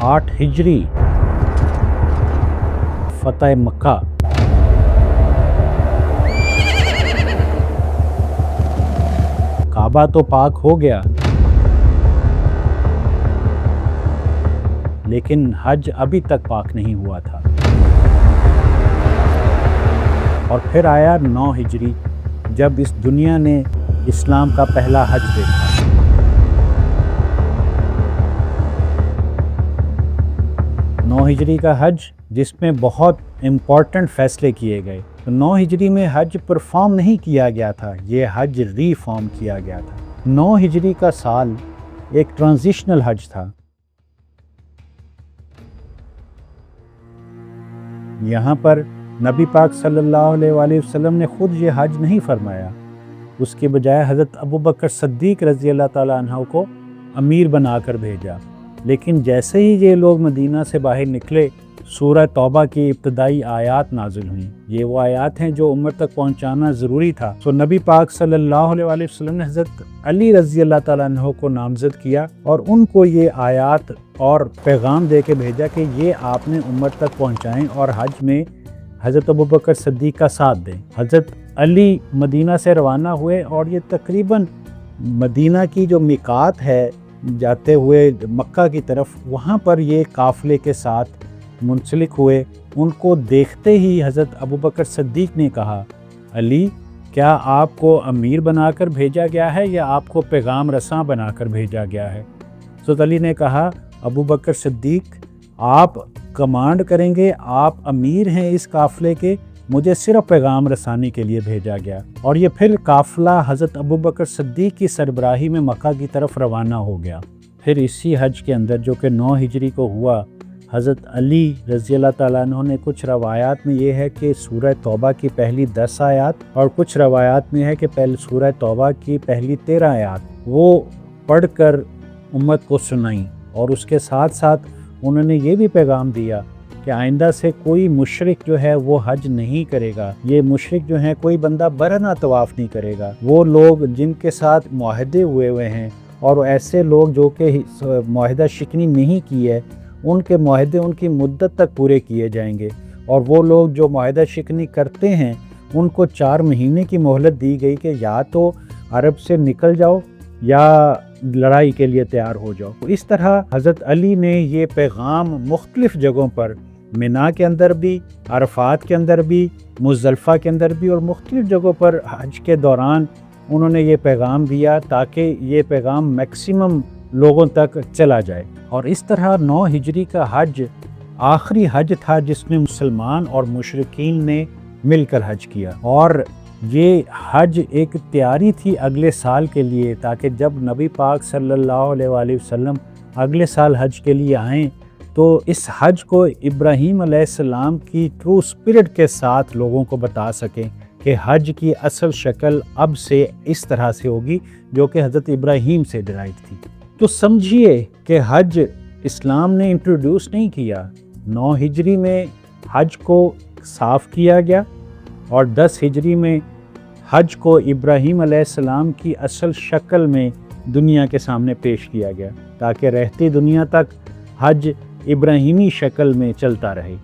8 ہجری فتح مکہ، کعبہ تو پاک ہو گیا لیکن حج ابھی تک پاک نہیں ہوا تھا۔ اور پھر آیا 9 ہجری جب اس دنیا نے اسلام کا پہلا حج دیکھا۔ 9 ہجری کا حج جس میں بہت امپورٹنٹ فیصلے کیے گئے۔ تو 9 ہجری میں حج پرفارم نہیں کیا گیا تھا، یہ حج ری فارم کیا گیا تھا۔ 9 ہجری کا سال ایک ٹرانزیشنل حج تھا۔ یہاں پر نبی پاک صلی اللہ علیہ وآلہ وسلم نے خود یہ حج نہیں فرمایا، اس کے بجائے حضرت ابوبکر صدیق رضی اللہ تعالیٰ عنہ کو امیر بنا کر بھیجا۔ لیکن جیسے ہی یہ لوگ مدینہ سے باہر نکلے، سورہ توبہ کی ابتدائی آیات نازل ہوئیں۔ یہ وہ آیات ہیں جو امت تک پہنچانا ضروری تھا۔ تو نبی پاک صلی اللہ علیہ وآلہ وسلم نے حضرت علی رضی اللہ تعالیٰ عنہ کو نامزد کیا اور ان کو یہ آیات اور پیغام دے کے بھیجا کہ یہ آپ نے امت تک پہنچائیں اور حج میں حضرت ابوبکر صدیق کا ساتھ دیں۔ حضرت علی مدینہ سے روانہ ہوئے اور یہ تقریباً مدینہ کی جو میقات ہے جاتے ہوئے مکہ کی طرف، وہاں پر یہ قافلے کے ساتھ منسلک ہوئے۔ ان کو دیکھتے ہی حضرت ابوبکر صدیق نے کہا، علی کیا آپ کو امیر بنا کر بھیجا گیا ہے یا آپ کو پیغام رساں بنا کر بھیجا گیا ہے؟ حضرت علی نے کہا، ابوبکر صدیق آپ کمانڈ کریں گے، آپ امیر ہیں اس قافلے کے، مجھے صرف پیغام رسانی کے لیے بھیجا گیا۔ اور یہ پھر قافلہ حضرت ابوبکر صدیق کی سربراہی میں مکہ کی طرف روانہ ہو گیا۔ پھر اسی حج کے اندر جو کہ 9 ہجری کو ہوا، حضرت علی رضی اللہ تعالیٰ عنہ نے کچھ روایات میں یہ ہے کہ سورہ توبہ کی پہلی 10 آیات اور کچھ روایات میں ہے کہ سورہ توبہ کی پہلی 13 آیات وہ پڑھ کر امت کو سنائیں، اور اس کے ساتھ ساتھ انہوں نے یہ بھی پیغام دیا کہ آئندہ سے کوئی مشرک جو ہے وہ حج نہیں کرے گا، یہ مشرک جو ہیں کوئی بندہ برہنہ طواف نہیں کرے گا۔ وہ لوگ جن کے ساتھ معاہدے ہوئے ہیں اور ایسے لوگ جو کہ معاہدہ شکنی نہیں کی ہے، ان کے معاہدے ان کی مدت تک پورے کیے جائیں گے، اور وہ لوگ جو معاہدہ شکنی کرتے ہیں ان کو 4 مہینے کی مہلت دی گئی کہ یا تو عرب سے نکل جاؤ یا لڑائی کے لیے تیار ہو جاؤ۔ اس طرح حضرت علی نے یہ پیغام مختلف جگہوں پر، مینا کے اندر بھی، عرفات کے اندر بھی، مزدلفہ کے اندر بھی، اور مختلف جگہوں پر حج کے دوران انہوں نے یہ پیغام دیا تاکہ یہ پیغام میکسیمم لوگوں تک چلا جائے۔ اور اس طرح 9 ہجری کا حج آخری حج تھا جس میں مسلمان اور مشرکین نے مل کر حج کیا، اور یہ حج ایک تیاری تھی اگلے سال کے لیے، تاکہ جب نبی پاک صلی اللہ علیہ وآلہ وسلم اگلے سال حج کے لیے آئیں تو اس حج کو ابراہیم علیہ السلام کی ٹرو اسپرٹ کے ساتھ لوگوں کو بتا سکیں کہ حج کی اصل شکل اب سے اس طرح سے ہوگی جو کہ حضرت ابراہیم سے ڈرائیو تھی۔ تو سمجھیے کہ حج اسلام نے انٹروڈیوس نہیں کیا، 9 ہجری میں حج کو صاف کیا گیا اور 10 ہجری میں حج کو ابراہیم علیہ السلام کی اصل شکل میں دنیا کے سامنے پیش کیا گیا تاکہ رہتی دنیا تک حج ابراہیمی شکل میں چلتا رہے۔